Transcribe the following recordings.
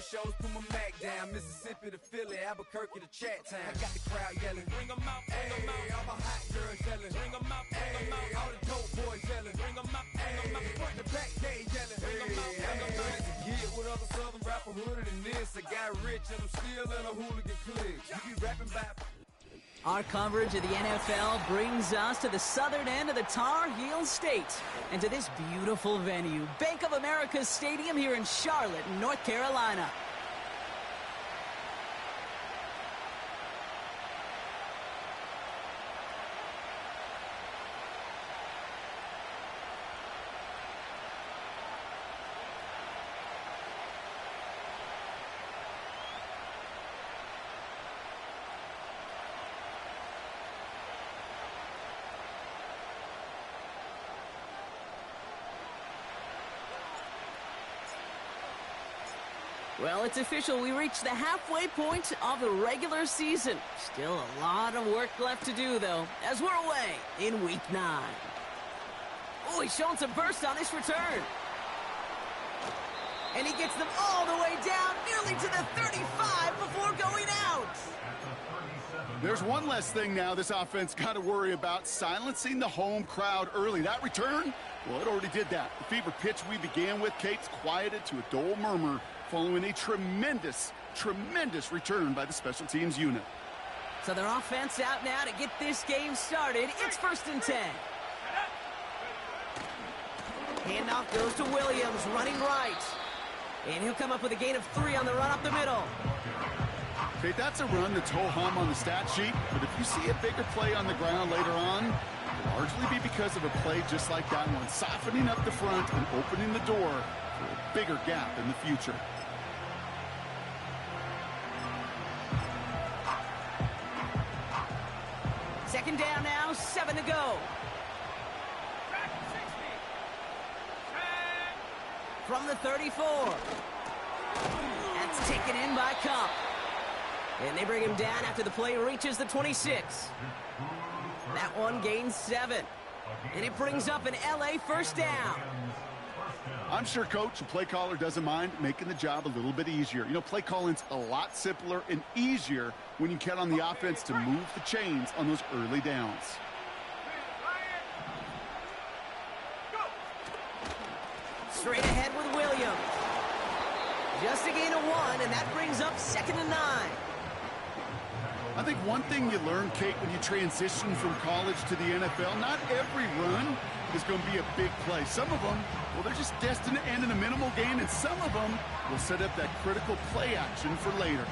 shows, put my Mac down. Mississippi to Philly, Albuquerque to Chat Town. I got the crowd yelling, bring them out, bring them out. All my hot girls yelling, bring them out, bring them out. All the dope boys yelling, bring them out, bring them out. Front the back gate yelling, bring them out, bring them out. To get with other southern rapper hooded than this. I got rich and I'm still in a hooligan clique. You be rapping about... Our coverage of the NFL brings us to the southern end of the Tar Heel State and to this beautiful venue, Bank of America Stadium here in Charlotte, North Carolina. Well, it's official. We reached the halfway point of the regular season. Still a lot of work left to do, though, as we're away in Week 9. Oh, he's showing some burst on this return. And he gets them all the way down, nearly to the 35 before going out. There's one less thing now this offense got to worry about, silencing the home crowd early. That return, well, it already did that. The fever pitch we began with, Kate's quieted to a dull murmur following a tremendous return by the special teams unit. So their offense out now to get this game started. It's 1st and 10. Handoff goes to Williams, running right. And he'll come up with a gain of 3 on the run up the middle. Okay, that's a run that's ho-hum on the stat sheet, but if you see a bigger play on the ground later on, it'll largely be because of a play just like that one, softening up the front and opening the door for a bigger gap in the future. Second down now, 7 to go. From the 34. That's taken in by Cup. And they bring him down after the play reaches the 26. That one gains 7. And it brings up an LA first down. I'm sure Coach, the play caller, doesn't mind making the job a little bit easier. You know, play calling's a lot simpler and easier when you count on the offense to move the chains on those early downs. Straight ahead with Williams. Just a gain of 1, and that brings up 2nd and 9. I think one thing you learn, Kate, when you transition from college to the NFL, not every run is going to be a big play. Some of them, well, they're just destined to end in a minimal gain, and some of them will set up that critical play action for later.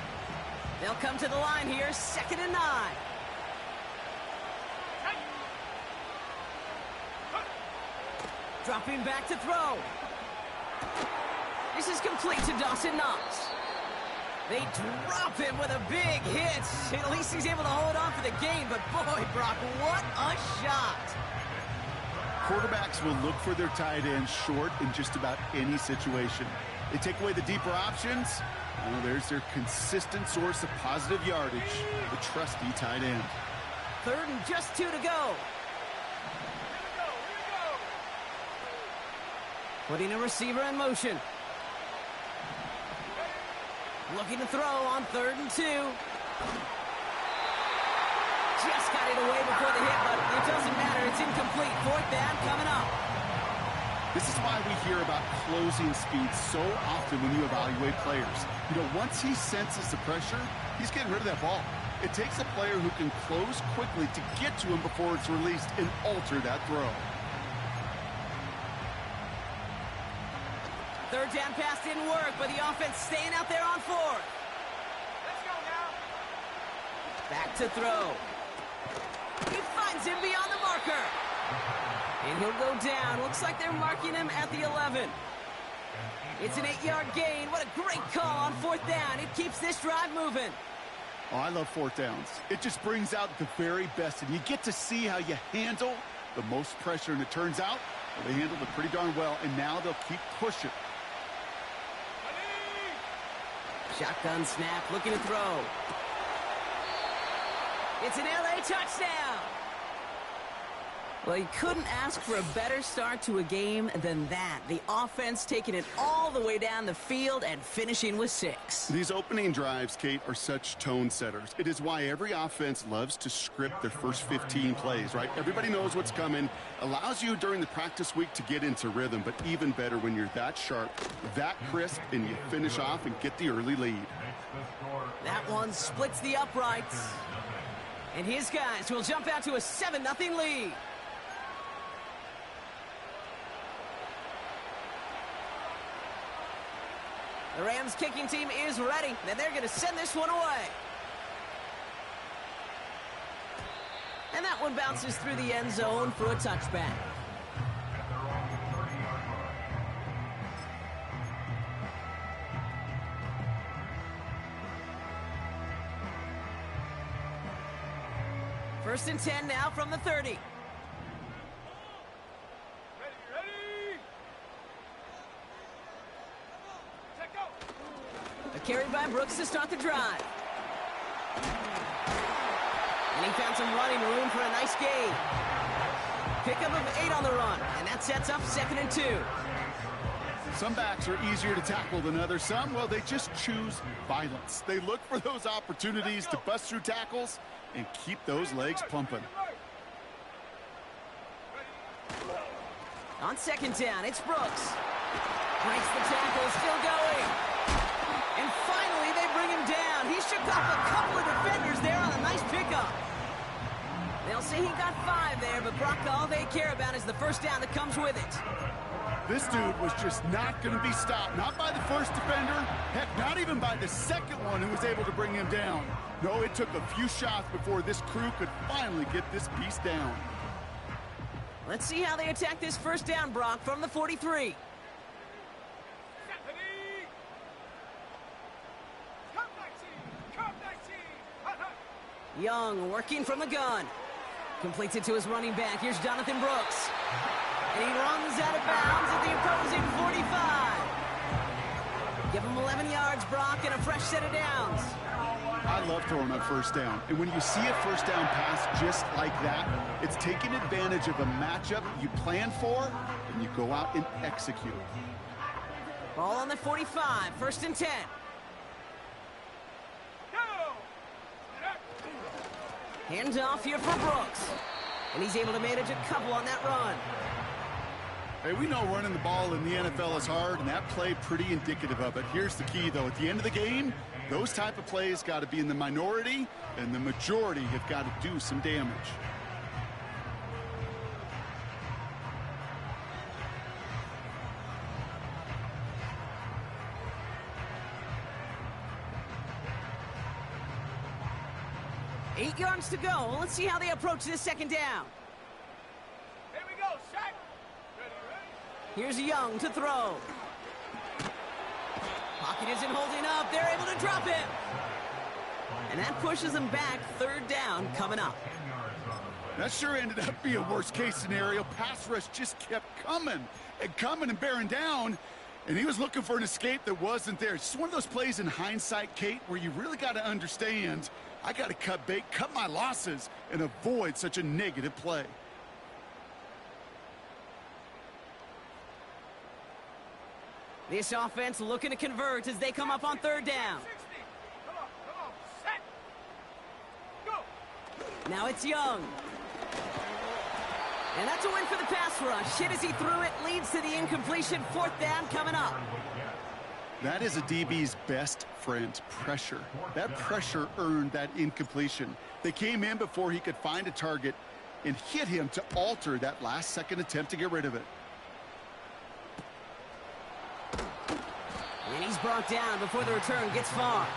They'll come to the line here, 2nd and 9. Dropping back to throw. This is complete to Dawson Knox. They drop him with a big hit. At least he's able to hold on for the game, but boy, Brock, what a shot. Quarterbacks will look for their tight ends short in just about any situation. They take away the deeper options. Well, there's their consistent source of positive yardage, the trusty tight end. 3rd and just 2 to go. Putting a receiver in motion. Looking to throw on 3rd and 2. Just got it away before the hit, but it doesn't matter. It's incomplete. 4th down coming up. This is why we hear about closing speed so often when you evaluate players. You know, once he senses the pressure, he's getting rid of that ball. It takes a player who can close quickly to get to him before it's released and alter that throw. 3rd down pass didn't work, but the offense staying out there on 4th. Let's go now. Back to throw. He finds him beyond the marker. And he'll go down. Looks like they're marking him at the 11. It's an 8-yard gain. What a great call on 4th down. It keeps this drive moving. Oh, I love 4th downs. It just brings out the very best, and you get to see how you handle the most pressure, and it turns out well, they handled it pretty darn well, and now they'll keep pushing. Shotgun snap, looking to throw. It's an LA touchdown. Well, you couldn't ask for a better start to a game than that. The offense taking it all the way down the field and finishing with 6. These opening drives, Kate, are such tone setters. It is why every offense loves to script their first 15 plays, right? Everybody knows what's coming. Allows you during the practice week to get into rhythm, but even better when you're that sharp, that crisp, and you finish off and get the early lead. That one splits the uprights. And his guys will jump out to a 7-0 lead. The Rams kicking team is ready, and they're going to send this one away. And that one bounces through the end zone for a touchback. First and 10 now from the 30. Carried by Brooks to start the drive. And he found some running room for a nice gain. Pickup of 8 on the run, and that sets up 2nd and 2. Some backs are easier to tackle than others. Some, well, they just choose violence. They look for those opportunities to bust through tackles and keep those legs pumping. On 2nd down, it's Brooks. Breaks the tackle, still going. And finally, they bring him down. He shook off a couple of defenders there on a nice pickup. They'll say he got 5 there, but Brock, all they care about is the first down that comes with it. This dude was just not going to be stopped. Not by the first defender. Heck, not even by the second one who was able to bring him down. No, it took a few shots before this crew could finally get this piece down. Let's see how they attack this first down, Brock, from the 43. Young working from the gun. Completes it to his running back. Here's Jonathan Brooks. And he runs out of bounds at the opposing 45. Give him 11 yards, Brock, and a fresh set of downs. I love throwing on first down. And when you see a first down pass just like that, it's taking advantage of a matchup you plan for, and you go out and execute. Ball on the 45, 1st and 10. Hands off here for Brooks. And he's able to manage a couple on that run. Hey, we know running the ball in the NFL is hard, and that play pretty indicative of it. Here's the key, though. At the end of the game, those type of plays got to be in the minority, and the majority have got to do some damage. Eight yards to go. Let's see how they approach this second down. Here we go, Shaq. Ready. Here's Young to throw. Pocket isn't holding up. They're able to drop him. And that pushes them back. 3rd down coming up. That sure ended up being a worst-case scenario. Pass rush just kept coming and bearing down. And he was looking for an escape that wasn't there. It's just one of those plays in hindsight, Kate, where you really got to understand, I got to cut bait, cut my losses, and avoid such a negative play. This offense looking to convert as they come up on 3rd down. 60. Come on, set. Go. Now it's Young. And that's a win for the pass rush. Hit as he threw it, leads to the incompletion. 4th down coming up. That is a DB's best friend, pressure. That pressure earned that incompletion. They came in before he could find a target and hit him to alter that last-second attempt to get rid of it. And he's brought down before the return gets far.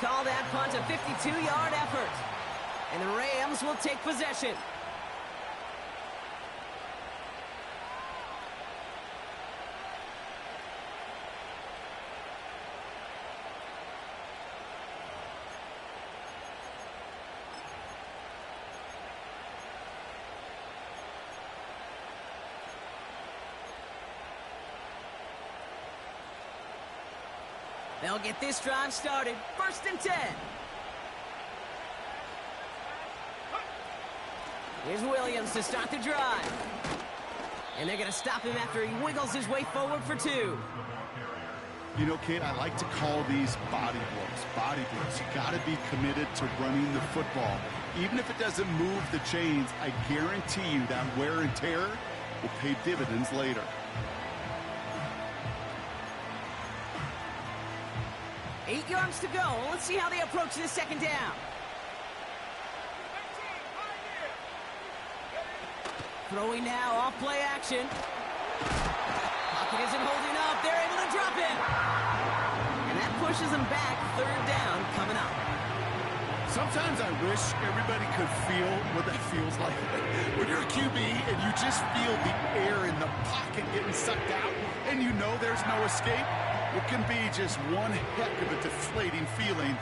Call that punt a 52-yard effort. And the Rams will take possession. They'll get this drive started. 1st and 10. Here's Williams to start the drive. And they're going to stop him after he wiggles his way forward for 2. You know, Kate, I like to call these body blows. Body blows. You got to be committed to running the football. Even if it doesn't move the chains, I guarantee you that wear and tear will pay dividends later. Eight yards to go. Let's see how they approach this second down. Throwing now, off play action. Pocket isn't holding up. They're able to drop it. And that pushes them back. Third down coming up. Sometimes I wish everybody could feel what that feels like. When you're a QB and you just feel the air in the pocket getting sucked out and you know there's no escape, it can be just one heck of a deflating feeling.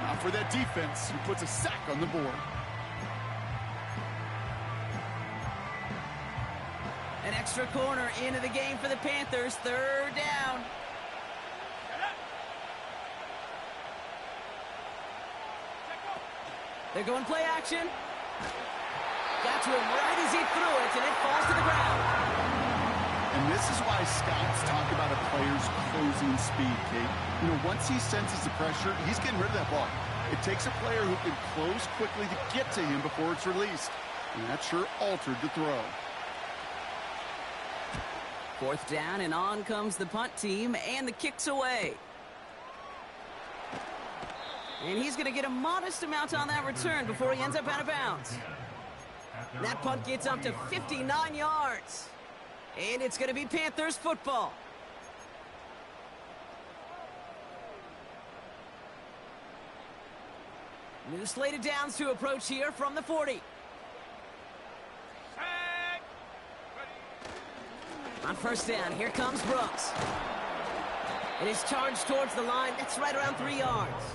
Now for that defense, who puts a sack on the board. An extra corner into the game for the Panthers. Third down. They're going play action. Got to him right as he threw it, and it falls to the ground. And this is why scouts talk about a player's closing speed, Kate. You know, once he senses the pressure, he's getting rid of that ball. It takes a player who can close quickly to get to him before it's released. And that sure altered the throw. Fourth down, and on comes the punt team, and the kick's away. And he's going to get a modest amount on that return before he ends up out of bounds. That punt gets up to 59 yards. And it's going to be Panthers football. New slate of downs to approach here from the 40. On first down, here comes Brooks. It is charged towards the line. That's right around 3 yards.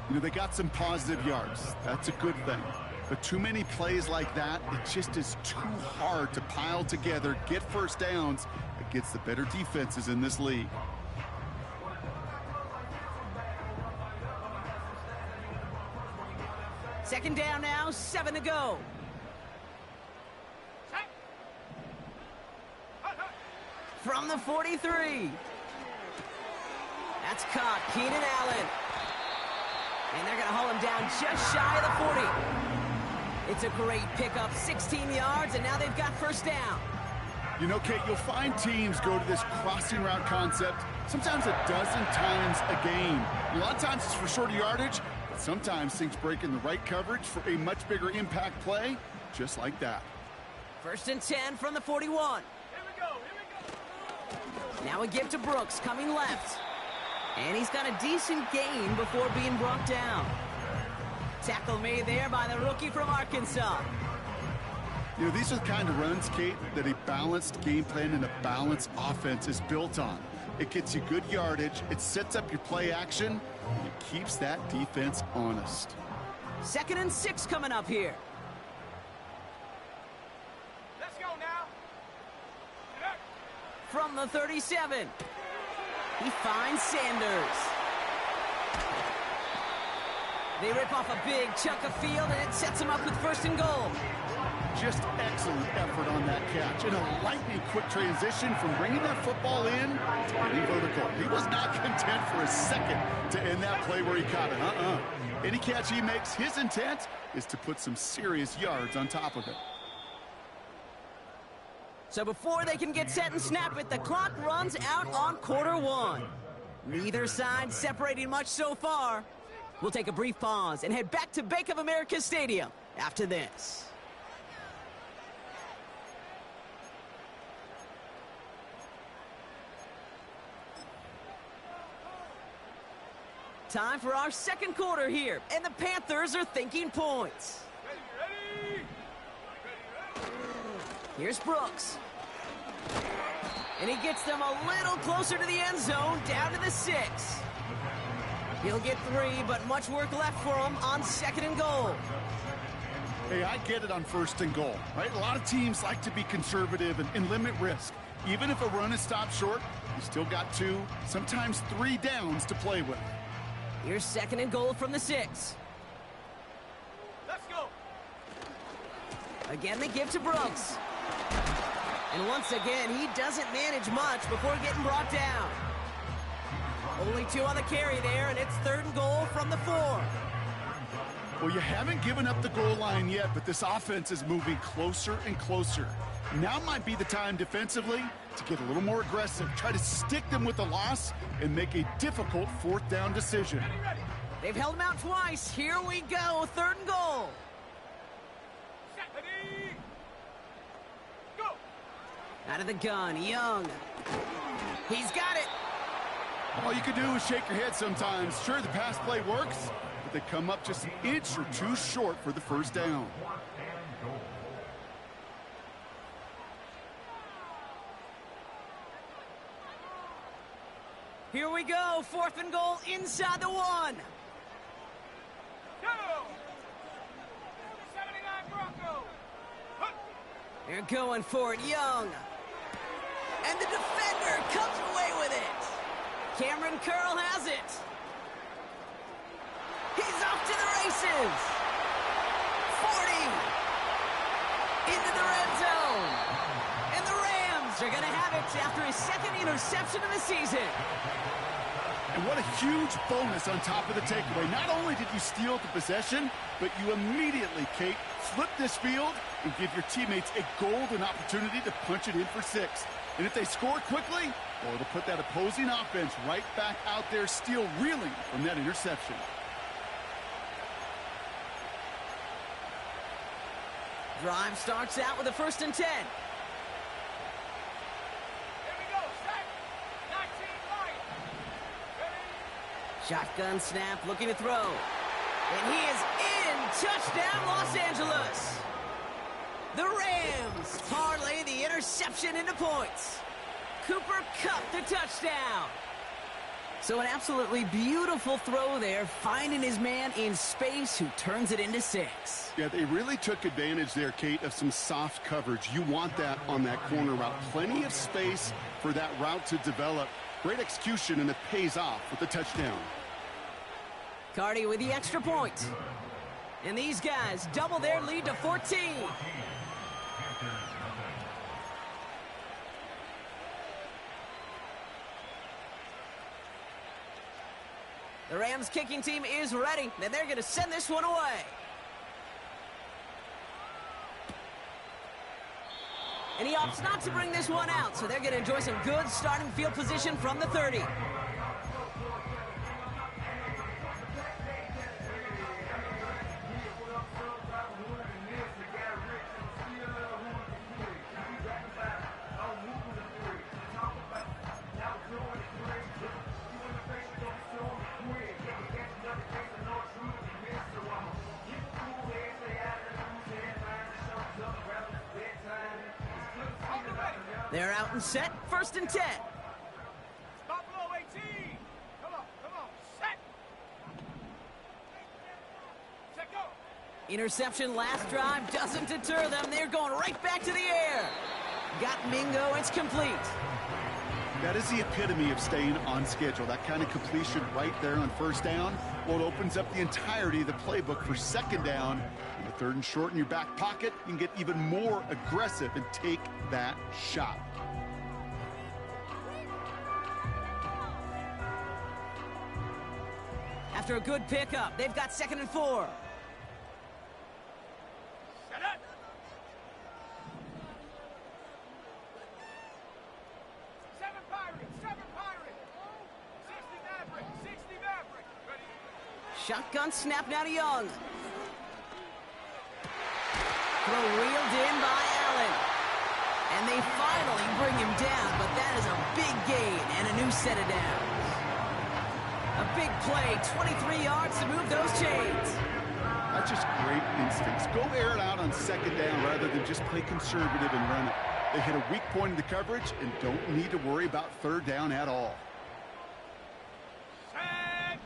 You know, they got some positive yards. That's a good thing. But too many plays like that, it just is too hard to pile together, get first downs against the better defenses in this league. Second down now, 7 to go. From the 43. That's caught, Keenan Allen. And they're going to haul him down just shy of the 40. It's a great pickup, 16 yards, and now they've got first down. You know, Kate, you'll find teams go to this crossing route concept sometimes a dozen times a game. A lot of times it's for shorter yardage, but sometimes things break in the right coverage for a much bigger impact play, just like that. First and 10 from the 41. Now a give to Brooks, coming left. And he's got a decent gain before being brought down. Tackle made there by the rookie from Arkansas. You know, these are the kind of runs, Kate, that a balanced game plan and a balanced offense is built on. It gets you good yardage, it sets up your play action, and it keeps that defense honest. Second and 6 coming up here. Let's go now. From the 37. He finds Sanders. They rip off a big chunk of field, and it sets him up with first and goal. Just excellent effort on that catch. And a lightning quick transition from bringing that football in to getting vertical. He was not content for a second to end that play where he caught it. Any catch he makes, his intent is to put some serious yards on top of it. So before they can get set and snap it, the clock runs out on quarter one. Neither side separating much so far. We'll take a brief pause and head back to Bank of America Stadium after this. Time for our second quarter here, and the Panthers are thinking points. Ready. Here's Brooks. And he gets them a little closer to the end zone, down to the 6. He'll get 3, but much work left for him on second and goal. Hey, I get it on first and goal, right? A lot of teams like to be conservative and limit risk. Even if a run is stopped short, you still got 2, sometimes 3 downs to play with. Here's second and goal from the 6. Let's go. Again, they give to Brooks. And once again, he doesn't manage much before getting brought down. Only 2 on the carry there, and it's 3rd and goal from the 4. Well, you haven't given up the goal line yet, but this offense is moving closer and closer. Now might be the time defensively to get a little more aggressive, try to stick them with the loss, and make a difficult 4th down decision. They've held him out twice. Here we go, 3rd and goal. Go. Out of the gun, Young. He's got it. All you can do is shake your head sometimes. Sure, the pass play works, but they come up just an inch or 2 short for the 1st down. Here we go, 4th and goal inside the 1. Go. 79 Bronco. They're going for it, Young. And the defender comes away with it. Cameron Curl has it. He's off to the races. 40. Into the red zone. And the Rams are going to have it after his 2nd interception of the season. And what a huge bonus on top of the takeaway. Not only did you steal the possession, but you immediately, Kate, flip this field and give your teammates a golden opportunity to punch it in for 6. And if they score quickly, well, it'll put that opposing offense right back out there still reeling from that interception. Drive starts out with a 1st and 10. Here we go. Set. 19 Lions. Ready. Shotgun snap, looking to throw. And he is in. Touchdown, Los Angeles. The Rams parlay the interception into points. Cooper Kupp the touchdown. So an absolutely beautiful throw there, finding his man in space who turns it into 6. Yeah, they really took advantage there, Kate, of some soft coverage. You want that on that corner route. Plenty of space for that route to develop. Great execution, and it pays off with the touchdown. Cardi with the extra point. And these guys double their lead to 14. The Rams kicking team is ready, and they're going to send this one away. And he opts not to bring this one out, so they're going to enjoy some good starting field position from the 30. They're out and set, 1st and 10. Stop below 18. Come on. Set. Set, go. Interception last drive doesn't deter them. They're going right back to the air. Got Mingo, it's complete. That is the epitome of staying on schedule. That kind of completion right there on 1st down. Well, it opens up the entirety of the playbook for 2nd down. And the 3rd and short in your back pocket, you can get even more aggressive and take that shot. After a good pickup, they've got 2nd and 4. Set up. 7 Pirates. 60 Maverick. Ready. Shotgun snap now to Young. Throw reeled in by Allen. And they finally bring him down, but that is a big gain and a new set of downs. A big play, 23 yards to move those chains. That's just great instincts. Go air it out on 2nd down rather than just play conservative and run it. They hit a weak point in the coverage and don't need to worry about 3rd down at all. Set.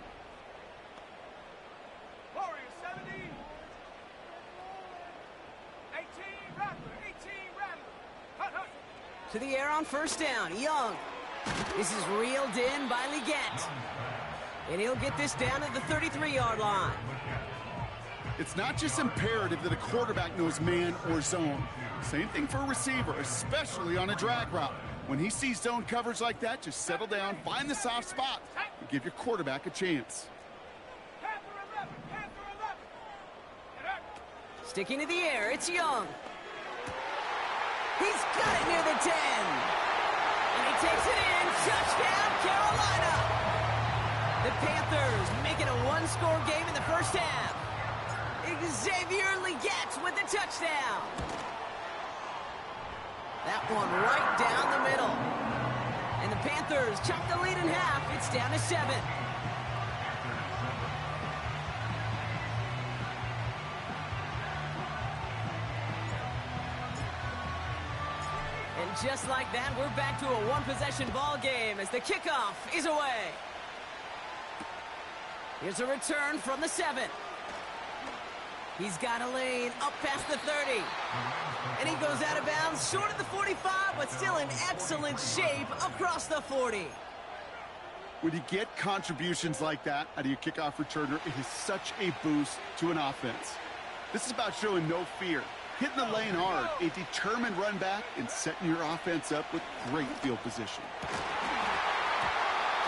Warriors 70. 18 Rattler. Hut. To the air on 1st down, Young. This is reeled in by Leggett. And he'll get this down to the 33-yard line. It's not just imperative that a quarterback knows man or zone. Same thing for a receiver, especially on a drag route. When he sees zone coverage like that, just settle down, find the soft spot, and give your quarterback a chance. Sticking to the air, it's Young. He's got it near the 10. And he takes it in. Touchdown, Carolina. The Panthers make it a one-score game in the first half. Xavier Legette with the touchdown. That one right down the middle. And the Panthers chop the lead in half. It's down to 7. And just like that, we're back to a one-possession ball game as the kickoff is away. Here's a return from the 7. He's got a lane up past the 30. And he goes out of bounds short of the 45, but still in excellent shape across the 40. When you get contributions like that out of your kickoff returner, it is such a boost to an offense. This is about showing no fear, hitting the lane hard, a determined run back, and setting your offense up with great field position.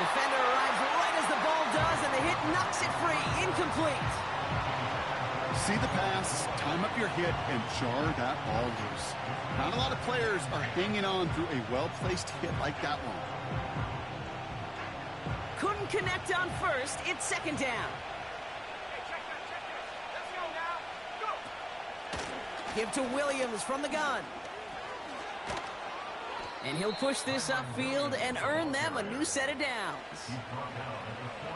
Defender arrives right as the ball does, and the hit knocks it free. Incomplete. See the pass, time up your hit, and jar that ball loose. Not a lot of players are hanging on through a well-placed hit like that one. Couldn't connect on first. It's second down. Give to Williams from the gun. And he'll push this upfield and earn them a new set of downs.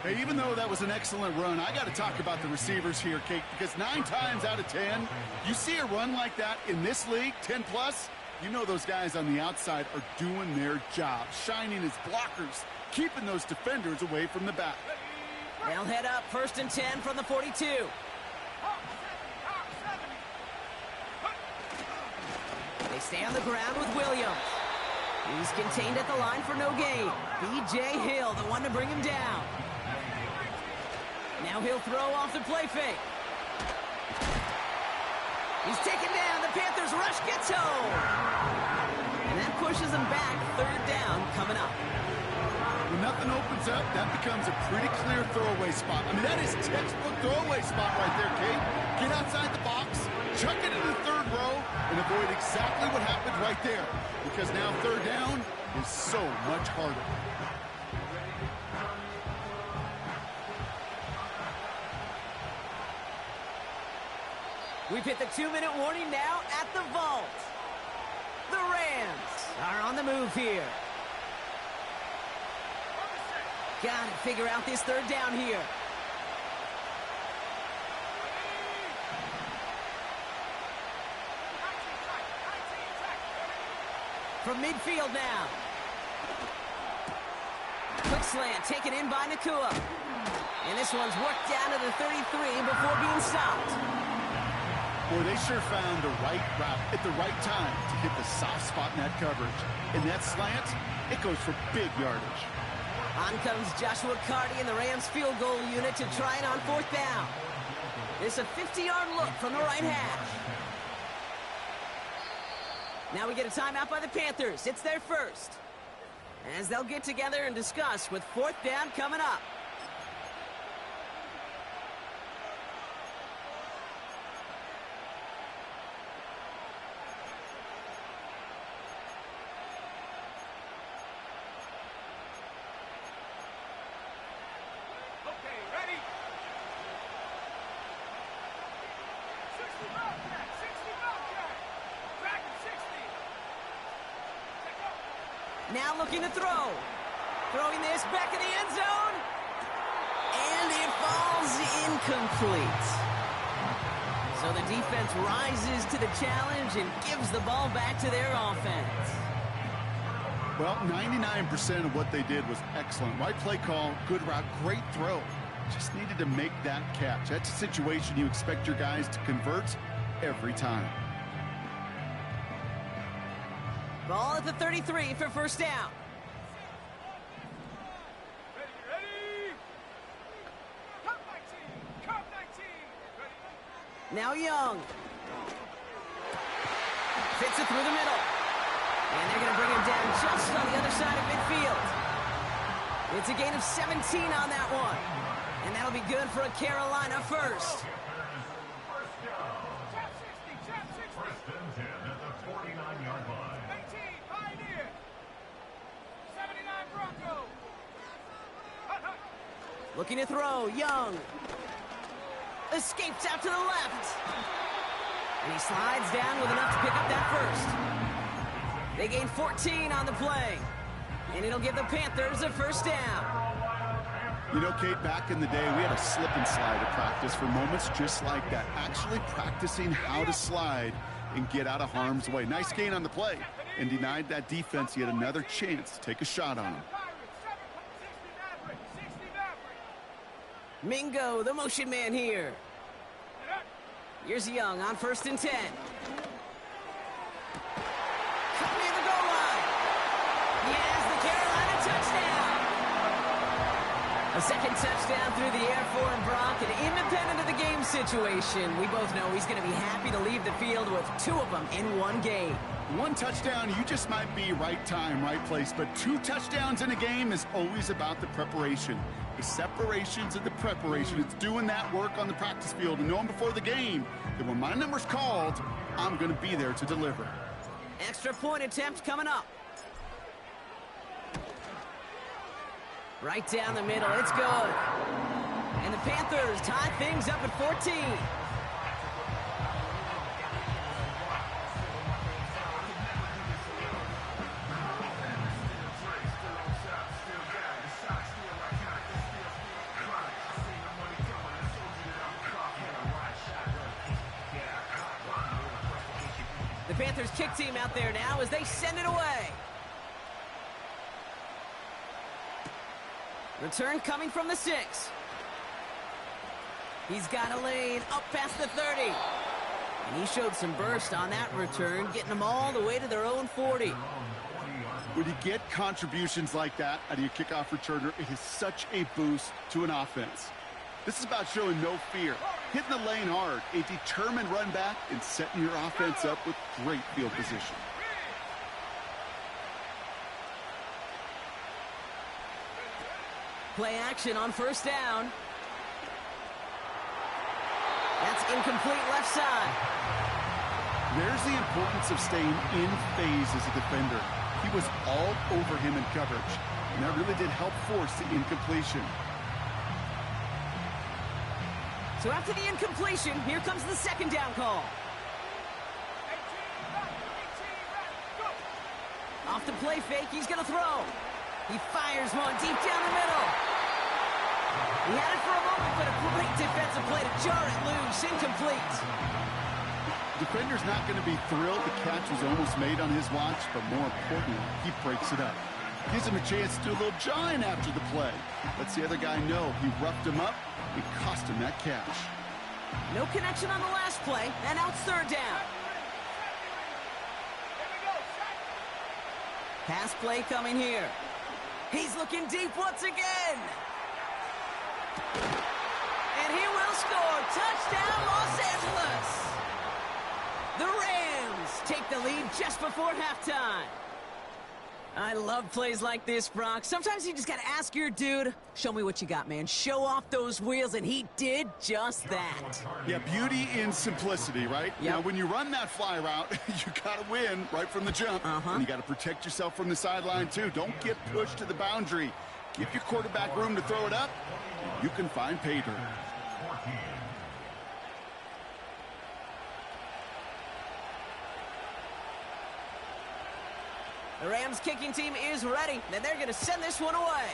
Hey, even though that was an excellent run, I got to talk about the receivers here, Kate, because 9 times out of 10, you see a run like that in this league, 10 plus, you know those guys on the outside are doing their job, shining as blockers, keeping those defenders away from the back. They'll head up 1st and 10 from the 42. They stay on the ground with Williams. He's contained at the line for no gain. B.J. Hill, the one to bring him down. Now he'll throw off the play fake. He's taken down. The Panthers rush gets home. And that pushes him back. 3rd down coming up. When nothing opens up, that becomes a pretty clear throwaway spot. I mean, that is textbook throwaway spot right there, Kate. Get outside the box, chuck it in the 3rd row, and avoid exactly what happened right there. Because now 3rd down is so much harder. We've hit the 2-minute warning now at the vault. The Rams are on the move here. Got to figure out this 3rd down here. From midfield now. Quick slant taken in by Nakua. And this one's worked down to the 33 before being stopped. Boy, they sure found the right route at the right time to hit the soft spot in that coverage. And that slant, it goes for big yardage. On comes Joshua Carty and the Rams field goal unit to try it on 4th down. It's a 50-yard look from the right hash. Now we get a timeout by the Panthers. It's their first. As they'll get together and discuss with 4th down coming up. Now looking to throw. Throwing this back in the end zone. And it falls incomplete. So the defense rises to the challenge and gives the ball back to their offense. Well, 99% of what they did was excellent. Right play call, good route, great throw. Just needed to make that catch. That's a situation you expect your guys to convert every time. Ball at the 33 for 1st down. Now Young. Fits it through the middle. And they're going to bring him down just on the other side of midfield. It's a gain of 17 on that one. And that'll be good for a Carolina first. Looking to throw, Young. Escapes out to the left. And he slides down with enough to pick up that first. They gain 14 on the play. And it'll give the Panthers a first down. You know, Kate, back in the day, we had a slip and slide at practice for moments just like that. Actually practicing how to slide and get out of harm's way. Nice gain on the play. And denied that defense yet another chance to take a shot on him. Mingo, the motion man here. Here's Young on 1st and 10. Cut near the goal line. Yes, the Carolina touchdown. A second touchdown through the air for him, Brock, and independent of the game situation. We both know he's going to be happy to leave the field with 2 of them in one game. 1 touchdown, you just might be right time, right place. But 2 touchdowns in a game is always about the preparation. The separations and the preparation. It's doing that work on the practice field and knowing before the game that when my number's called, I'm going to be there to deliver. Extra point attempt coming up. Right down the middle. It's good. And the Panthers tie things up at 14. The Panthers kick team out there now as they send it away. Return coming from the 6. He's got a lane up past the 30. And he showed some burst on that return, getting them all the way to their own 40. When you get contributions like that out of your kickoff returner, it is such a boost to an offense. This is about showing no fear, hitting the lane hard, a determined run back, and setting your offense up with great field position. Play action on 1st down. That's incomplete left side. There's the importance of staying in phase as a defender. He was all over him in coverage, and that really did help force the incompletion. So after the incompletion, here comes the 2nd down call. Off the play fake, he's going to throw. He fires one deep down the middle. He had it for a moment, but a great defensive play to jar it loose. Incomplete. Defender's not going to be thrilled the catch was almost made on his watch, but more importantly, he breaks it up. Gives him a chance to do a little jawing after the play. Lets the other guy know he roughed him up and cost him that catch. No connection on the last play, and now it's 3rd down. Pass play coming here. He's looking deep once again. And he will score. Touchdown, Los Angeles. The Rams take the lead just before halftime. I love plays like this, Brock. Sometimes you just got to ask your dude, show me what you got, man. Show off those wheels, and he did just that. Yeah, beauty in simplicity, right? Yep. Now, when you run that fly route, you got to win right from the jump. And you got to protect yourself from the sideline, too. Don't get pushed to the boundary. Give your quarterback room to throw it up. You can find pay dirt. The Rams kicking team is ready, and they're going to send this one away.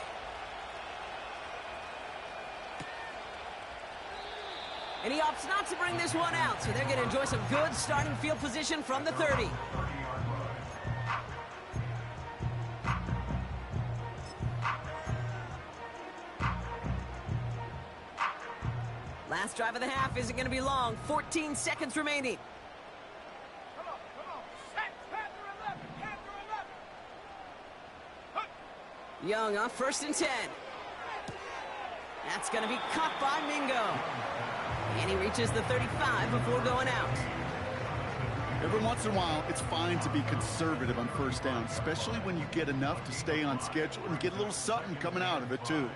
And he opts not to bring this one out, so they're going to enjoy some good starting field position from the 30. Last drive of the half isn't going to be long. 14 seconds remaining. Young on 1st and 10. That's going to be caught by Mingo. And he reaches the 35 before going out. Every once in a while, it's fine to be conservative on first down, especially when you get enough to stay on schedule and get a little something coming out of it, too.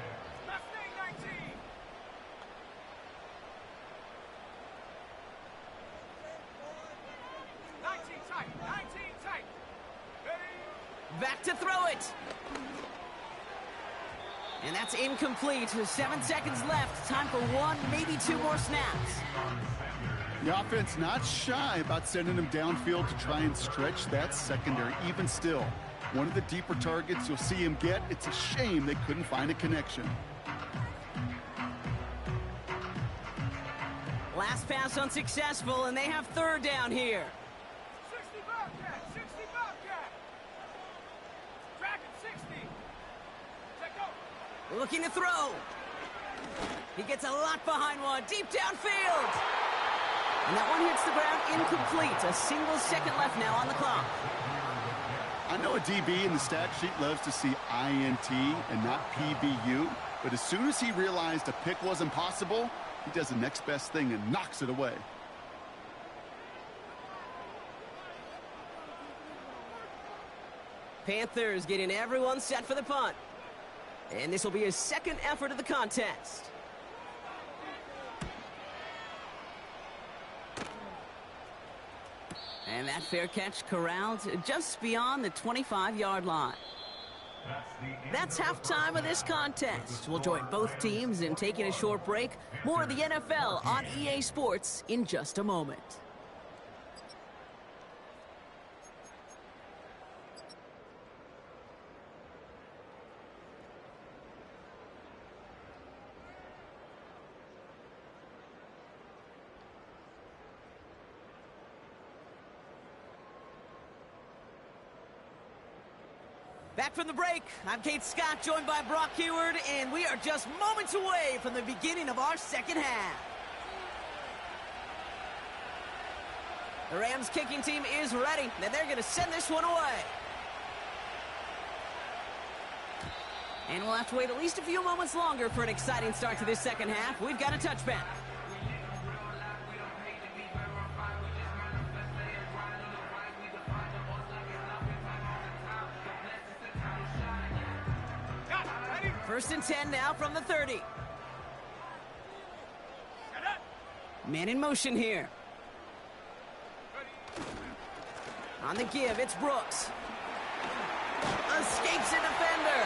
Back to throw it. And that's incomplete. 7 seconds left. Time for one, maybe two more snaps. The offense not shy about sending him downfield to try and stretch that secondary. Even still, one of the deeper targets you'll see him get. It's a shame they couldn't find a connection. Last pass unsuccessful, and they have third down here. 60 Bobcat, 60 Bobcat. Tracking 60. Check go. Looking to throw. He gets a lot behind one, deep downfield. And that one hits the ground incomplete. A single second left now on the clock. I know a DB in the stat sheet loves to see INT and not PBU, but as soon as he realized a pick wasn't possible, he does the next best thing and knocks it away. Panthers getting everyone set for the punt. And this will be his second effort of the contest. And that fair catch corralled just beyond the 25-yard line. That's halftime of this contest. We'll join both teams in taking a short break. More of the NFL on EA Sports in just a moment. Back from the break, I'm Kate Scott, joined by Brock Heward, and we are just moments away from the beginning of our second half. The Rams kicking team is ready, and they're going to send this one away. And we'll have to wait at least a few moments longer for an exciting start to this second half. We've got a touchback. First and 10 now from the 30. Man in motion here. On the give, it's Brooks. Escapes a defender.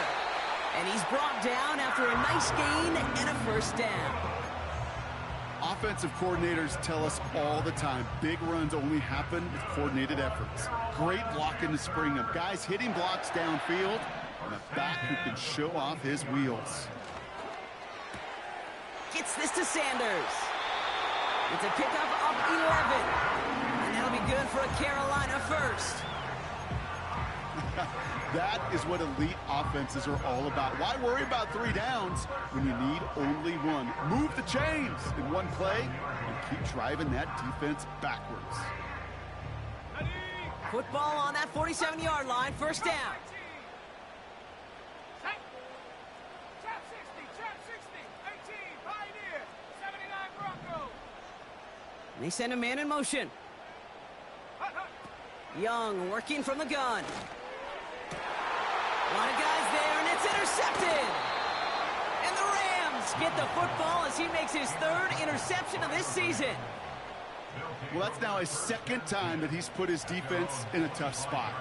And he's brought down after a nice gain and a first down. Offensive coordinators tell us all the time, big runs only happen with coordinated efforts. Great blocking to spring them. Guys hitting blocks downfield. And a back who can show off his wheels. Gets this to Sanders. It's a pickup of 11. And that'll be good for a Carolina first. That is what elite offenses are all about. Why worry about 3 downs when you need only one? Move the chains in one play and keep driving that defense backwards. Football on that 47-yard line, first down. And they send a man in motion. Young working from the gun. A lot of guys there, and it's intercepted. And the Rams get the football as he makes his third interception of this season. Well, that's now his second time that he's put his defense in a tough spot.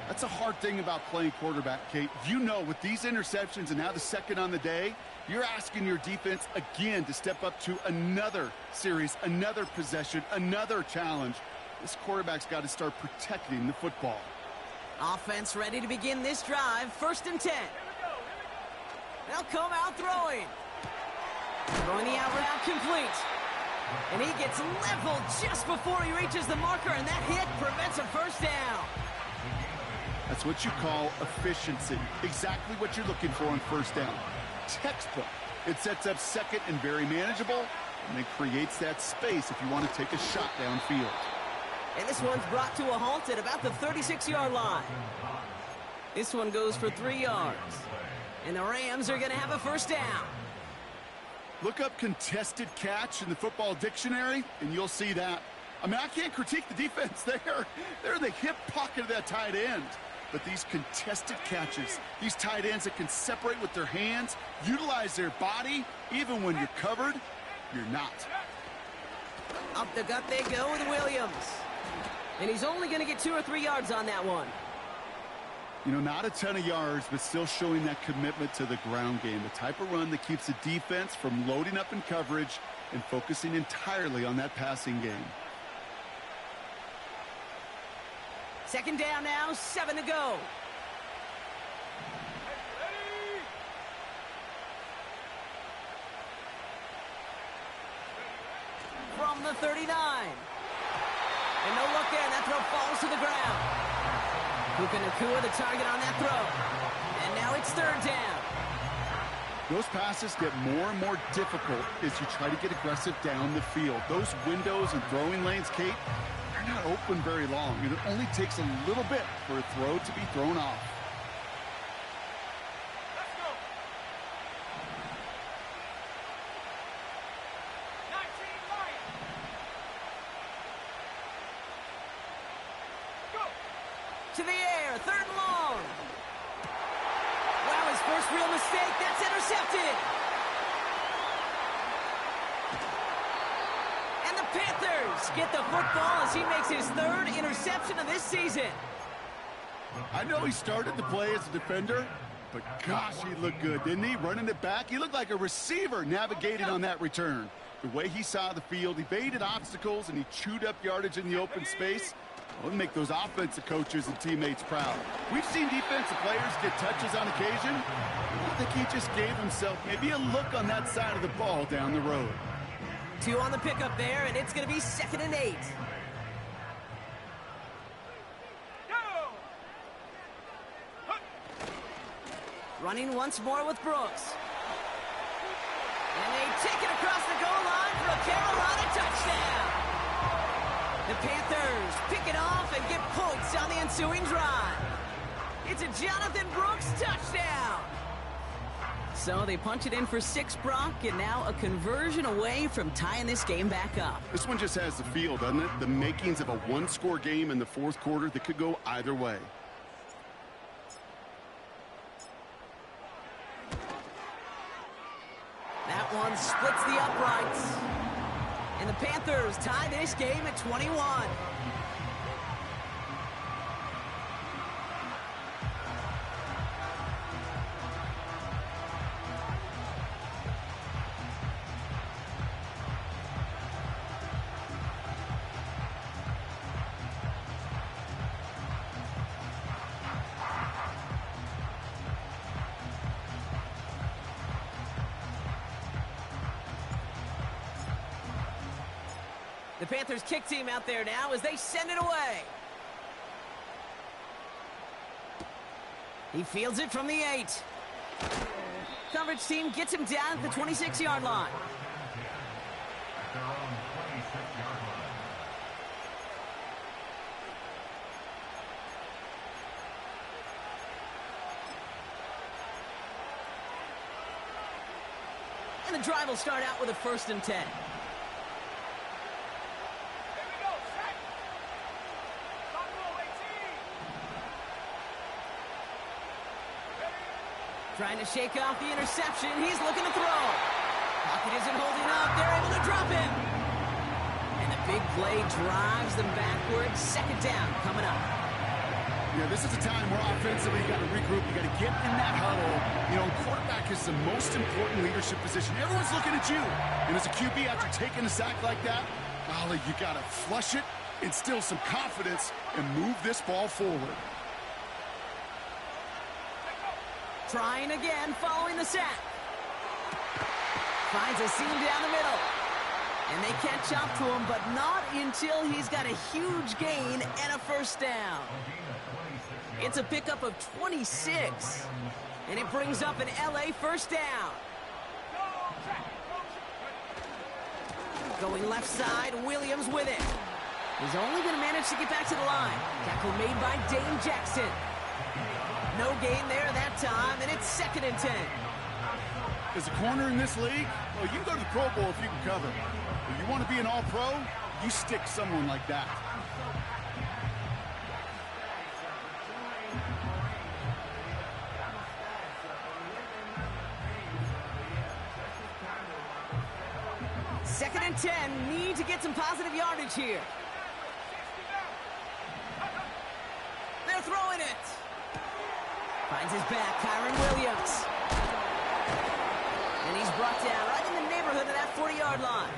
That's a hard thing about playing quarterback, Kate. You know, with these interceptions and now the second on the day, you're asking your defense again to step up to another series, another possession, another challenge. This quarterback's got to start protecting the football. Offense ready to begin this drive. First and 10. They'll come out throwing. Throwing the out route complete. And he gets leveled just before he reaches the marker, and that hit prevents a first down. That's what you call efficiency. Exactly what you're looking for on first down. Textbook. It sets up second and very manageable, and it creates that space if you want to take a shot downfield. And this one's brought to a halt at about the 36-yard line. This one goes for 3 yards. And the Rams are going to have a first down. Look up contested catch in the football dictionary, and you'll see that. I mean, I can't critique the defense there. They're in the hip pocket of that tight end. But these contested catches, these tight ends that can separate with their hands, utilize their body, even when you're covered, you're not. Up the gut they go with Williams. And he's only going to get 2 or 3 yards on that one. You know, not a ton of yards, but still showing that commitment to the ground game. The type of run that keeps the defense from loading up in coverage and focusing entirely on that passing game. Second down now, 7 to go. From the 39. And no look there, that throw falls to the ground. Puka Nacua the target on that throw. And now it's 3rd down. Those passes get more and more difficult as you try to get aggressive down the field. Those windows and throwing lanes, Kate, they're not open very long. It only takes a little bit for a throw to be thrown off. Let's go. 19 Lions. Go. To the air, 3rd and long. Wow, his first real mistake, that's intercepted. And the Panthers get the football as he makes his 3rd interception of this season. I know he started the play as a defender, but gosh, he looked good, didn't he? Running it back, he looked like a receiver navigating on that return. The way he saw the field, he evaded obstacles, and he chewed up yardage in the open space. Well, it'll make those offensive coaches and teammates proud. We've seen defensive players get touches on occasion. I think he just gave himself maybe a look on that side of the ball down the road. 2 on the pickup there, and it's going to be 2nd and 8. Running once more with Brooks. And they take it across the goal line for a Carolina touchdown. The Panthers pick it off and get points on the ensuing drive. It's a Jonathan Brooks touchdown. So they punch it in for 6, Brock, and now a conversion away from tying this game back up. This one just has the feel, doesn't it? The makings of a one-score game in the 4th quarter that could go either way. That one splits the uprights. And the Panthers tie this game at 21. The Panthers kick team out there now as they send it away. He fields it from the 8. Coverage team gets him down at the 26-yard line. And the drive will start out with a 1st and 10. Trying to shake off the interception. He's looking to throw. Pocket isn't holding up. They're able to drop him. And the big play drives them backwards. 2nd down coming up. Yeah, this is a time where offensively you got to regroup. You got to get in that huddle. You know, quarterback is the most important leadership position. Everyone's looking at you. And as a QB, after taking a sack like that, golly, you got to flush it, instill some confidence, and move this ball forward. Trying again following the sack. Finds a seam down the middle. And they catch up to him, but not until he's got a huge gain and a 1st down. It's a pickup of 26. And it brings up an LA 1st down. Going left side, Williams with it. He's only going to manage to get back to the line. Tackle made by Dane Jackson. No gain there that time, and it's 2nd and 10. As a corner in this league, well, you can go to the Pro Bowl if you can cover. If you want to be an all-pro, you stick someone like that. Second and 10, need to get some positive yardage here. They're throwing it. Finds his back, Kyron Williams. And he's brought down right in the neighborhood of that 40-yard line.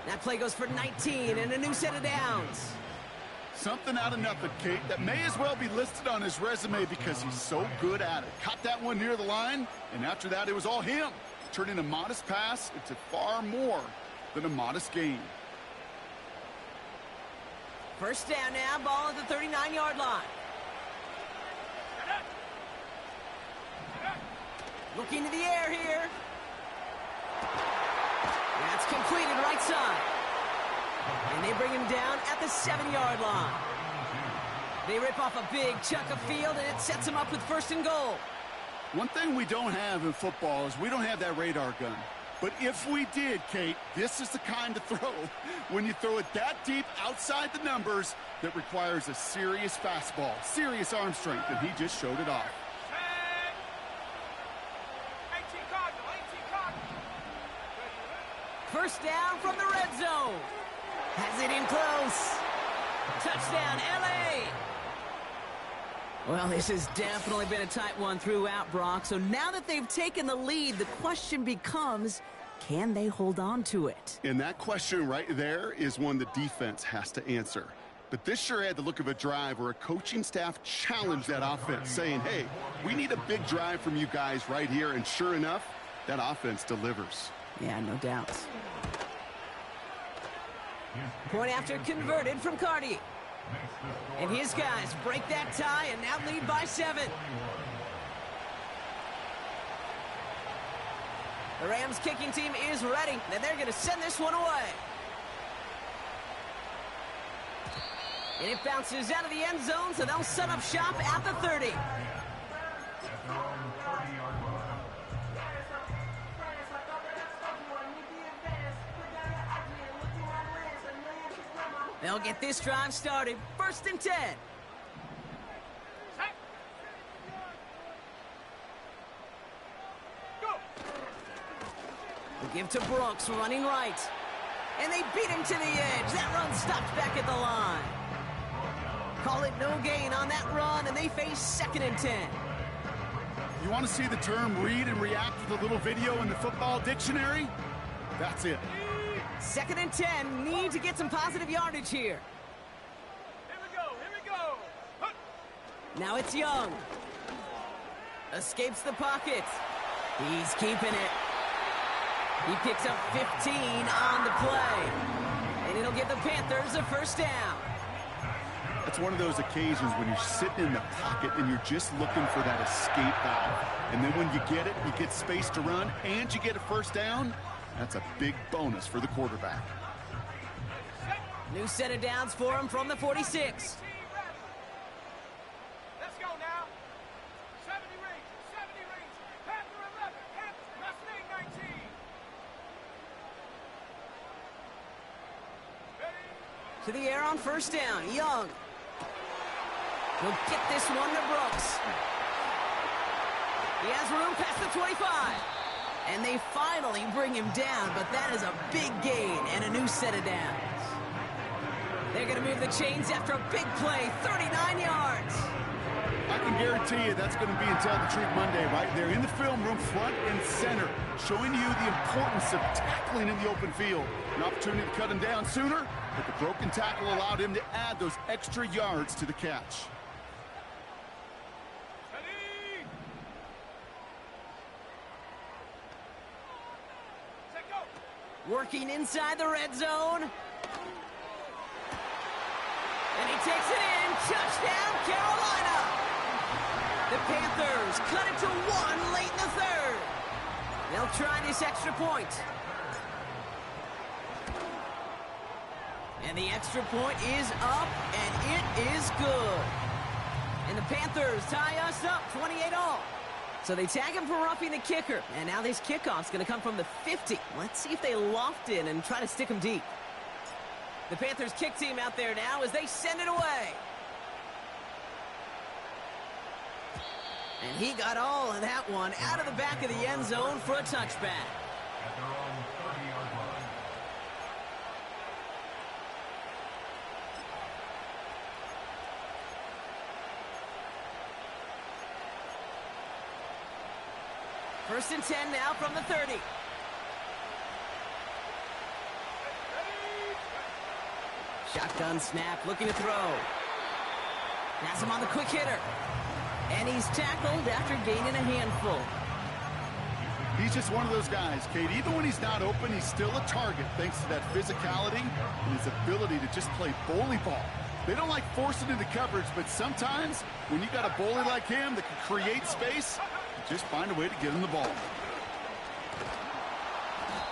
That play goes for 19 and a new set of downs. Something out of nothing, Kate, that may as well be listed on his resume because he's so good at it. Caught that one near the line, and after that, it was all him. Turning a modest pass into far more than a modest gain. First down now, ball at the 39-yard line. Looking to the air here. That's completed right side. And they bring him down at the 7-yard line. They rip off a big chunk of field, and it sets him up with first and goal. One thing we don't have in football is we don't have that radar gun. But if we did, Kate, this is the kind of throw, when you throw it that deep outside the numbers, that requires a serious fastball, serious arm strength, and he just showed it off. First down from the red zone. Has it in close. Touchdown, L.A. Well, this has definitely been a tight one throughout, Brock. So now that they've taken the lead, the question becomes, can they hold on to it? And that question right there is one the defense has to answer. But this sure had the look of a drive where a coaching staff challenged that offense, saying, hey, we need a big drive from you guys right here. And sure enough, that offense delivers. Yeah, no doubt. Point after converted from Cardi. And his guys break that tie and now lead by 7. The Rams kicking team is ready, and they're going to send this one away. And it bounces out of the end zone, so they'll set up shop at the 30. They'll get this drive started. First and 10. They give to Brooks, running right. And they beat him to the edge. That run stopped back at the line. Call it no gain on that run, and they face second and 10. You want to see the term read and react with a little video in the football dictionary? That's it. Second and 10, need to get some positive yardage here. Here we go. Now it's Young. Escapes the pocket. He's keeping it. He picks up 15 on the play. And it'll give the Panthers a first down. It's one of those occasions when you're sitting in the pocket and you're just looking for that escape valve. And then when you get it, you get space to run, and you get a first down. That's a big bonus for the quarterback. New set of downs for him from the 46. Let's go now. 70 range. Panther 11. Mustang 19. Ready? To the air on first down. Young. He'll get this one to Brooks. He has room past the 25. And they finally bring him down, but that is a big gain and a new set of downs. They're going to move the chains after a big play, 39 yards. I can guarantee you that's going to be in Tell the Truth Monday right there in the film room, front and center, showing you the importance of tackling in the open field. An opportunity to cut him down sooner, but the broken tackle allowed him to add those extra yards to the catch. Working inside the red zone. And he takes it in. Touchdown, Carolina. The Panthers cut it to 1 late in the third. They'll try this extra point. And the extra point is up, and it is good. And the Panthers tie us up 28-all. So they tag him for roughing the kicker, and now this kickoff's going to come from the 50. Let's see if they loft in and try to stick him deep. The Panthers kick team out there now as they send it away. And he got all of that one out of the back of the end zone for a touchback. At their own 30-yard line. First and 10 now from the 30. Shotgun snap, looking to throw. Has him on the quick hitter. And he's tackled after gaining a handful. He's just one of those guys, Kate. Even when he's not open, he's still a target thanks to that physicality and his ability to just play bully ball. They don't like forcing into coverage, but sometimes when you got a bully like him that can create space, just find a way to get him the ball.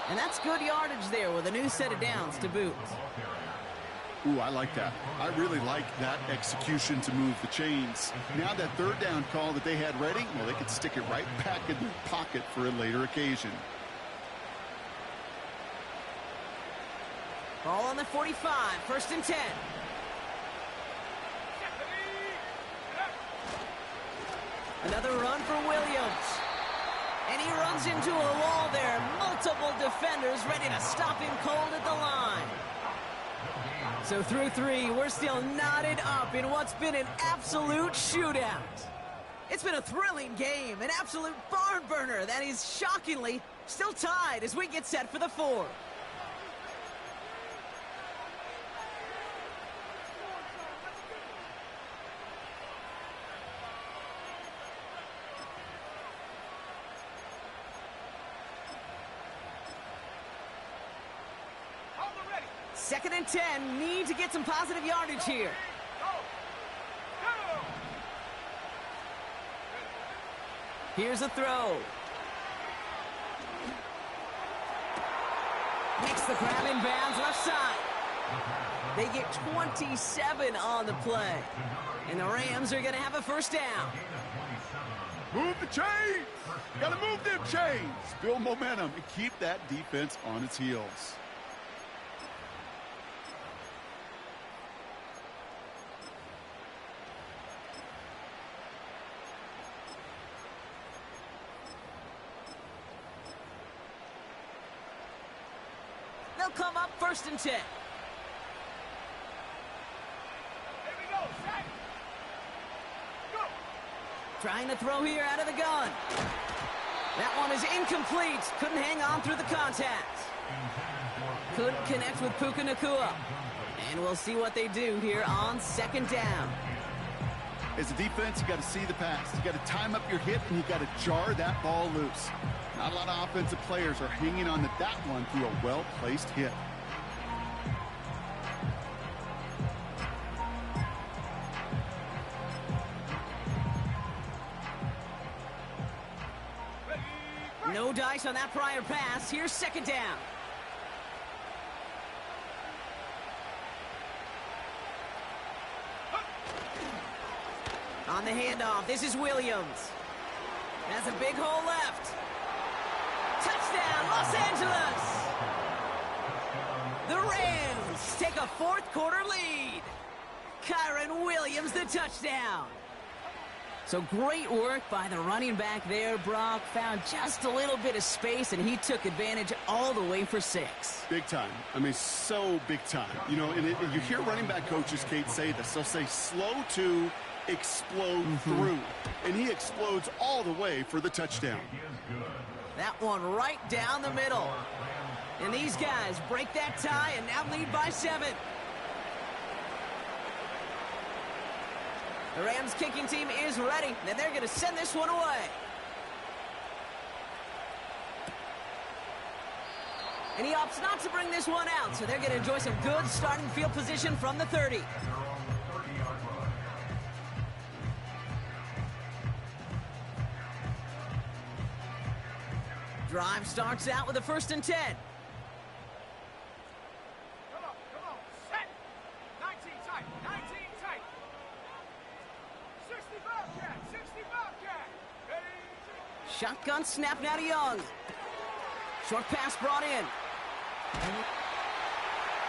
And that's good yardage there with a new set of downs to boot. Ooh, I like that. I really like that execution to move the chains. Now that third down call that they had ready, well, they could stick it right back in their pocket for a later occasion. Ball on the 45, first and 10. Another run for Williams. And he runs into a wall there. Multiple defenders ready to stop him cold at the line. So through three, we're still knotted up in what's been an absolute shootout. It's been a thrilling game, an absolute barn burner that is shockingly still tied as we get set for the fourth. Second and 10, need to get some positive yardage here. Here's a throw. Makes the grab in bounds left side. They get 27 on the play. And the Rams are going to have a first down. Move the chains! Gotta move them chains! Build momentum and keep that defense on its heels. They'll come up first and 10. Here we go, set. Go. Trying to throw here out of the gun. That one is incomplete. Couldn't hang on through the contact. Couldn't connect with Puka Nacua. And we'll see what they do here on second down. As a defense, you got to see the pass. You got to time up your hip, and you got to jar that ball loose. Not a lot of offensive players are hanging on to that one through a well-placed hit. No dice on that prior pass. Here's second down. On the handoff, this is Williams. That's a big hole left. Touchdown, Los Angeles! The Rams take a fourth quarter lead. Kyron Williams, the touchdown. So great work by the running back there. Brock found just a little bit of space, and he took advantage all the way for 6. Big time. I mean, so big time. You know, and you hear running back coaches, Kate, say this. They'll say slow to explode through. And he explodes all the way for the touchdown. That one right down the middle. And these guys break that tie and now lead by 7. The Rams kicking team is ready, and they're going to send this one away. And he opts not to bring this one out, so they're going to enjoy some good starting field position from the 30. Drive starts out with a first and 10. Come on, set. 19 tight, 19 tight. 60 Bobcat, 60 Bobcat. Ready to Shotgun snap now to Young. Short pass brought in.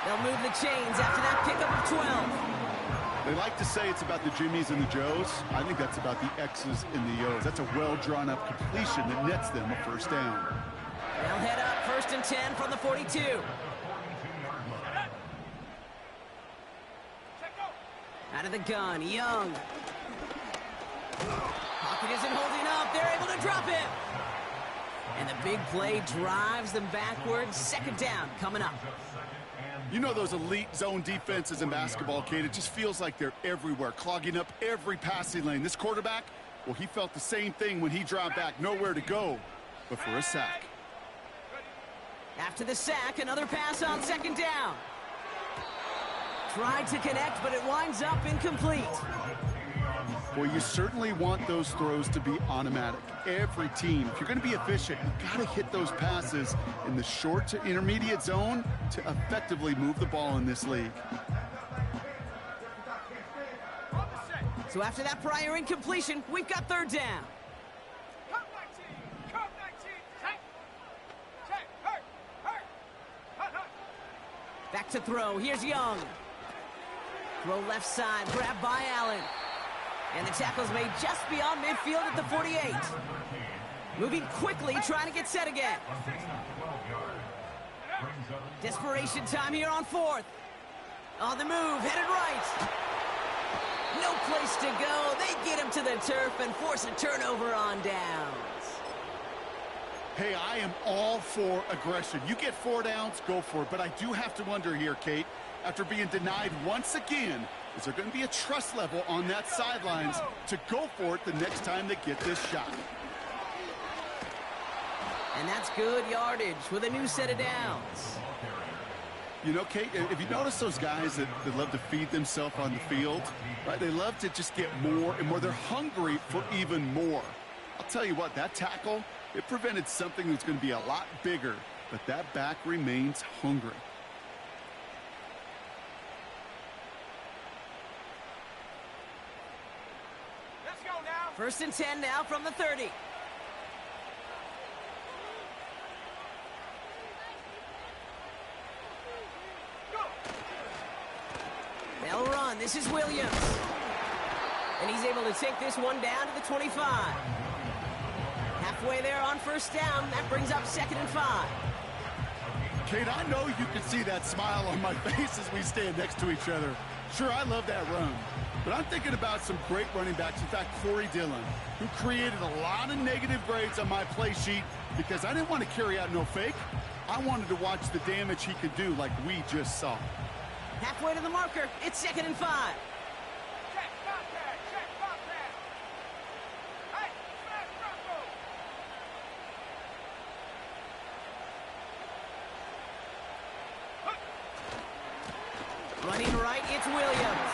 They'll move the chains after that pickup of 12. They like to say it's about the Jimmies and the Joes. I think that's about the X's and the O's. That's a well-drawn-up completion that nets them a first down. They'll head up 1st and 10 from the 42. Out of the gun, Young. Pocket isn't holding up. They're able to drop it. And the big play drives them backwards. 2nd down coming up. You know those elite zone defenses in basketball, Kate. It just feels like they're everywhere, clogging up every passing lane. This quarterback, well, he felt the same thing when he dropped back. Nowhere to go but for a sack. After the sack, another pass on 2nd down. Tried to connect, but it winds up incomplete. Well, you certainly want those throws to be automatic. Every team, if you're going to be efficient, you got to hit those passes in the short to intermediate zone to effectively move the ball in this league. So after that prior incompletion, we've got 3rd down. Back to throw. Here's Young. Throw left side, grabbed by Allen. And the tackle's made just beyond midfield at the 48. Moving quickly, trying to get set again. Desperation time here on 4th. On the move, headed right. No place to go. They get him to the turf and force a turnover on downs. Hey, I am all for aggression. You get 4 downs, go for it. But I do have to wonder here, Kate, after being denied once again, is there going to be a trust level on that sidelines to go for it the next time they get this shot? And that's good yardage with a new set of downs. You know, Kate, if you notice those guys that love to feed themselves on the field, right? They love to just get more and more. They're hungry for even more. I'll tell you what, that tackle, it prevented something that's going to be a lot bigger, but that back remains hungry. Let's go now. 1st and 10 now from the 30. They'll run. This is Williams. And he's able to take this one down to the 25. Halfway there on 1st down. That brings up 2nd and 5. Kate, I know you can see that smile on my face as we stand next to each other. Sure, I love that run. But I'm thinking about some great running backs. In fact, Corey Dillon, who created a lot of negative grades on my play sheet because I didn't want to carry out no fake. I wanted to watch the damage he could do like we just saw. Halfway to the marker. It's 2nd and 5. Check, contact, check, contact. Hey, smash, Bronco. Running right, it's Williams.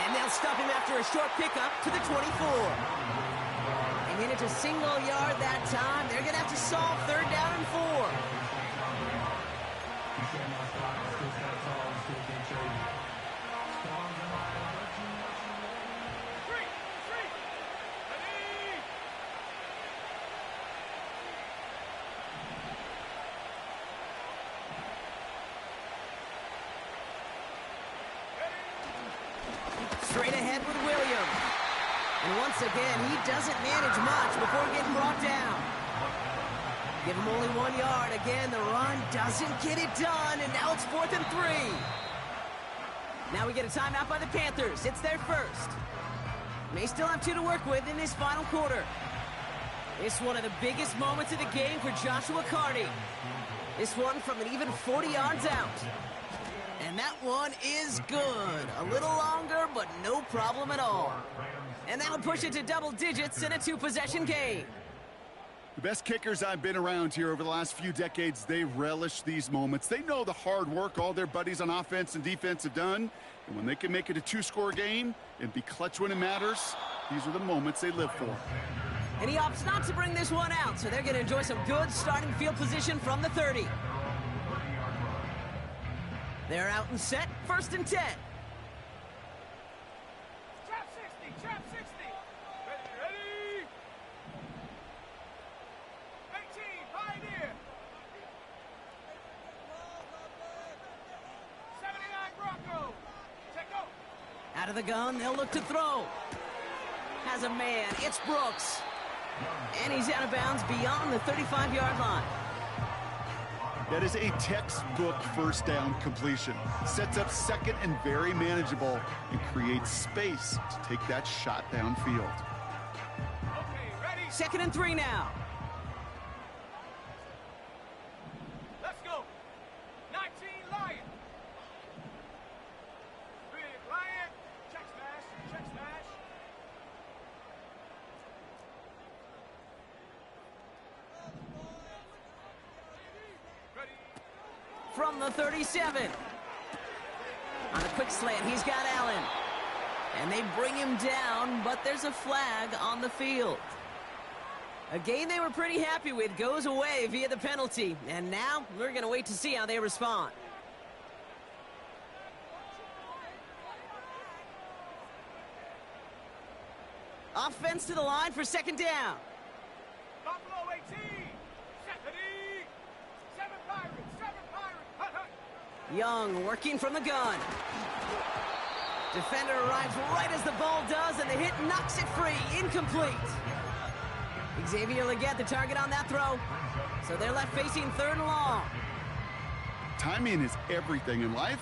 And they'll stop him after a short pickup to the 24. And then it's a single yard that time. They're going to have to solve 3rd down and 4. Straight ahead with Williams. And once again, he doesn't manage much before getting brought down. Give him only 1 yard. Again, the run doesn't get it done, and now it's 4th and 3. Now we get a timeout by the Panthers. It's their first. May still have 2 to work with in this final quarter. It's one of the biggest moments of the game for Joshua Carney. This one from an even 40 yards out. And that one is good. A little longer, but no problem at all. And that'll push it to double digits in a 2-possession game. The best kickers I've been around here over the last few decades, they relish these moments. They know the hard work all their buddies on offense and defense have done. And when they can make it a 2-score game and be clutch when it matters, these are the moments they live for. And he opts not to bring this one out, so they're going to enjoy some good starting field position from the 30. They're out and set, 1st and 10. Trap 60, trap 60. Ready, ready. Out of the gun, they'll look to throw. Has a man, it's Brooks. And he's out of bounds beyond the 35-yard line. That is a textbook first down completion. Sets up second and very manageable and creates space to take that shot downfield. Okay, ready? 2nd and 3 now. Let's go. 19 Lion. Big Lion. Check smash. Check smash. Ready. From the 37. On a quick slant, he's got Allen. And they bring him down, but there's a flag on the field. A game they were pretty happy with goes away via the penalty. And now we're going to wait to see how they respond. Offense to the line for 2nd down. Buffalo 18. 7 Pirates. 7 Pirates. Hut, hut. Young working from the gun. Defender arrives right as the ball does, and the hit knocks it free. Incomplete. Xavier Leggett the target on that throw. So they're left facing 3rd and long. Timing is everything in life,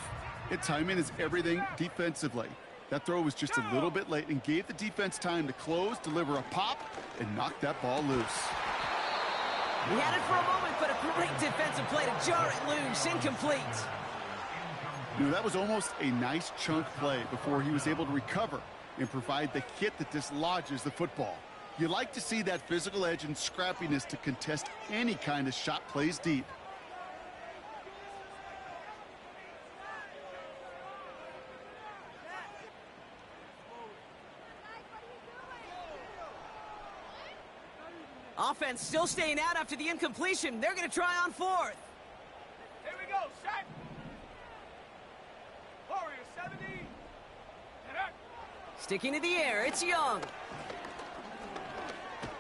and timing is everything defensively. That throw was just a little bit late and gave the defense time to close, deliver a pop, and knock that ball loose. He had it for a moment, but a great defensive play to jar it loose. Incomplete. You know, that was almost a nice chunk play before he was able to recover and provide the hit that dislodges the football. You like to see that physical edge and scrappiness to contest any kind of shot plays deep. Offense still staying out after the incompletion. They're going to try on 4th. Here we go. Set. Warrior 70. And up. Sticking to the air, it's Young.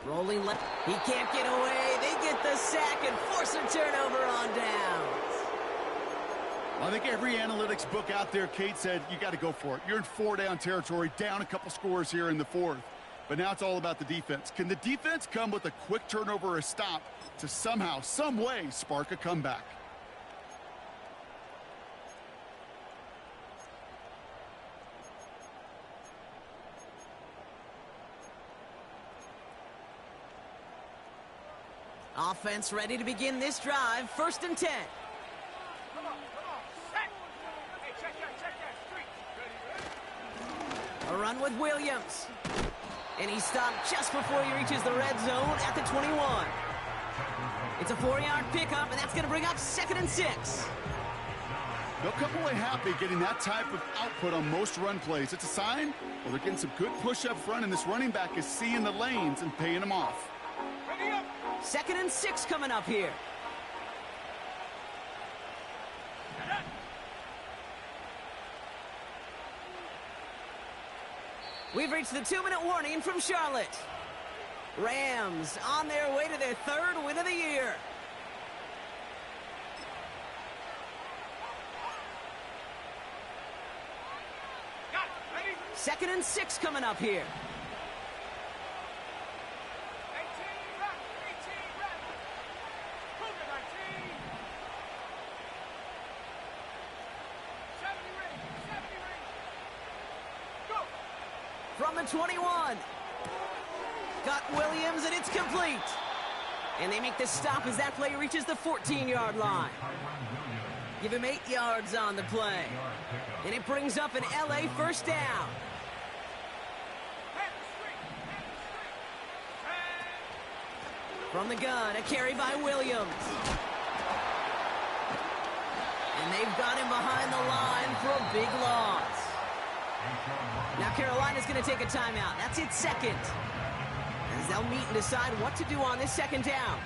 Rolling left. He can't get away. They get the sack and force a turnover on downs. I think every analytics book out there, Kate, said you got to go for it. You're in 4-down territory, down a couple scores here in the 4th. But now it's all about the defense. Can the defense come with a quick turnover or a stop to somehow, some way, spark a comeback? Offense ready to begin this drive. 1st and 10. Come on. Set. Hey, check that street. Ready. A run with Williams. And he stopped just before he reaches the red zone at the 21. It's a 4-yard pickup, and that's going to bring up 2nd and 6. They'll come away happy getting that type of output on most run plays. It's a sign, well, they're getting some good push up front, and this running back is seeing the lanes and paying them off. Ready up. 2nd and 6 coming up here. We've reached the 2-minute warning from Charlotte. Rams on their way to their 3rd win of the year. Got it. Ready. 2nd and 6 coming up here. 18 rep. 18 rep. Cougar 19. 70 ring. Go. From the 21. Got Williams, and it's complete. And they make the stop as that play reaches the 14-yard line. Give him 8 yards on the play. And it brings up an LA 1st down. From the gun, a carry by Williams. And they've got him behind the line for a big loss. Now Carolina's going to take a timeout. That's its 2nd. As they'll meet and decide what to do on this 2nd down.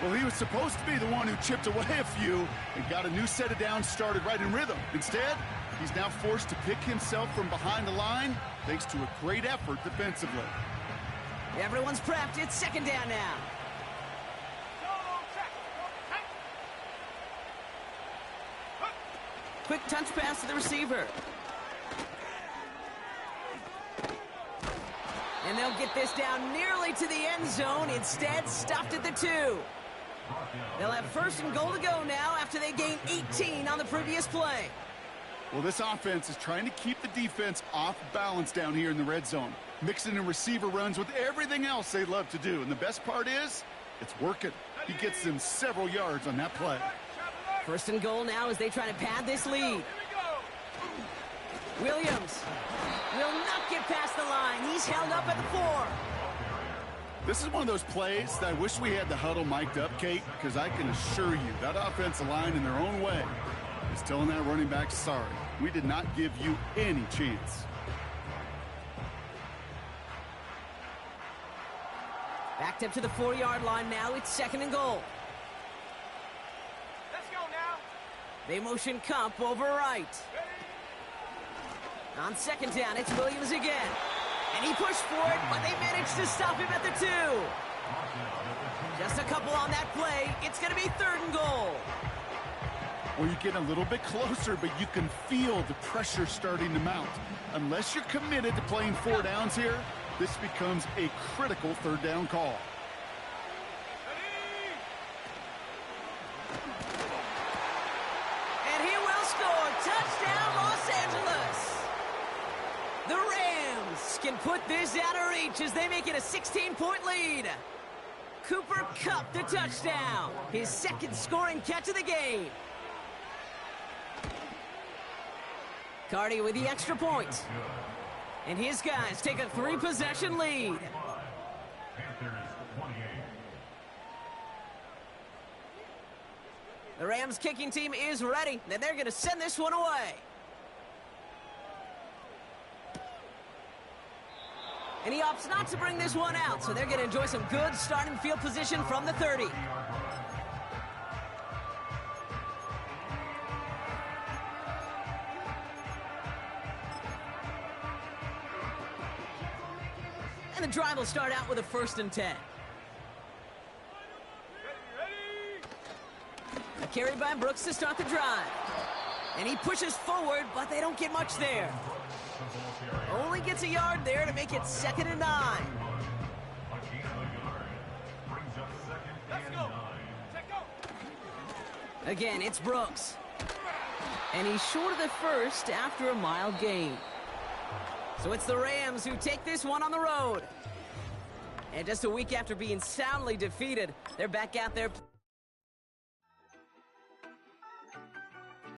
Well, he was supposed to be the one who chipped away a few and got a new set of downs started right in rhythm. Instead, he's now forced to pick himself from behind the line thanks to a great effort defensively. Everyone's prepped. It's 2nd down now. Quick touch pass to the receiver. And they'll get this down nearly to the end zone. Instead, stuffed at the 2. They'll have 1st and goal to go now after they gained 18 on the previous play. Well, this offense is trying to keep the defense off balance down here in the red zone, mixing in receiver runs with everything else they love to do. And the best part is, it's working. He gets them several yards on that play. 1st and goal now as they try to pad this lead. Williams will not get past the line. He's held up at the 4. This is one of those plays that I wish we had the huddle mic'd up, Kate, because I can assure you that offensive line in their own way is telling that running back, sorry, we did not give you any chance. Backed up to the 4-yard line now. It's 2nd and goal. Let's go now. They motion Kump over right. On 2nd down, it's Williams again. And he pushed for it, but they managed to stop him at the 2. Just a couple on that play. It's going to be 3rd and goal. Well, you get a little bit closer, but you can feel the pressure starting to mount. Unless you're committed to playing 4 downs here, this becomes a critical 3rd down call. And he will score. Touchdown, Los Angeles. The Rams can put this out of reach as they make it a 16-point lead. Cooper Kupp the touchdown. His 2nd scoring catch of the game. Cardi with the extra point. And his guys take a 3-possession lead. Panthers 28. The Rams kicking team is ready, and they're going to send this one away. And he opts not to bring this one out, so they're going to enjoy some good starting field position from the 30. And the drive will start out with a 1st and 10. A carry by Brooks to start the drive. And he pushes forward, but they don't get much there. Only gets a yard there to make it 2nd and 9. Again, it's Brooks. And he's short of the 1st after a mile gain. So it's the Rams who take this one on the road. And just a week after being soundly defeated, they're back out there.